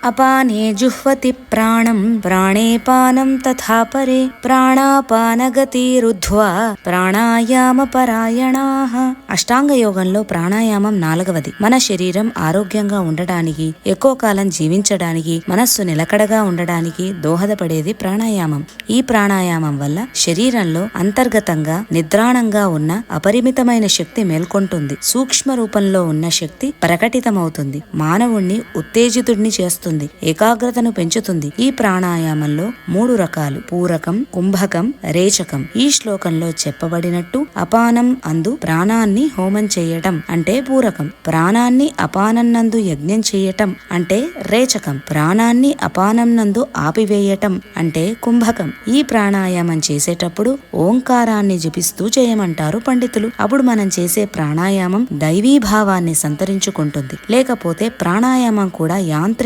అపానే జుహ్వతి ప్రాణం ప్రాణే పానం తథా పరే ప్రాణాపానగతిరుద్ధ్వా ప్రాణాయామ పరాయణాః. అష్టాంగ యోగంలో ప్రాణాయామం 4వది. మన శరీరం ఆరోగ్యంగా ఉండడానికి, ఎక్కువ కాలం జీవించడానికి, మనస్సు నిలకడగా ఉండడానికి దోహదపడేది ప్రాణాయామం. ఈ ప్రాణాయామం వల్ల శరీరంలో అంతర్గతంగా నిద్రాణంగా ఉన్న అపరిమితమైన శక్తి మేల్కొంటుంది. సూక్ష్మ రూపంలో ఉన్న శక్తి ప్రకటితమవుతుంది. మానవుణ్ణి ఉత్తేజితుడిని చేస్తుంది, ఏకాగ్రతను పెంచుతుంది. ఈ ప్రాణాయామంలో 3 రకాలు: పూరకం, కుంభకం, రేచకం. ఈ శ్లోకంలో చెప్పబడినట్టు అపానం అందు ప్రాణాన్ని హోమం చేయటం అంటే పూరకం, ప్రాణాన్ని అపానం నందు యజ్ఞం చేయటం అంటే రేచకం, ప్రాణాన్ని అపానం నందు ఆపివేయటం అంటే కుంభకం. ఈ ప్రాణాయామం చేసేటప్పుడు ఓంకారాన్ని జపిస్తూ చేయమంటారు పండితులు. అప్పుడు మనం చేసే ప్రాణాయామం దైవీభావాన్ని సంతరించుకుంటుంది. లేకపోతే ప్రాణాయామం కూడా యాంత్రిక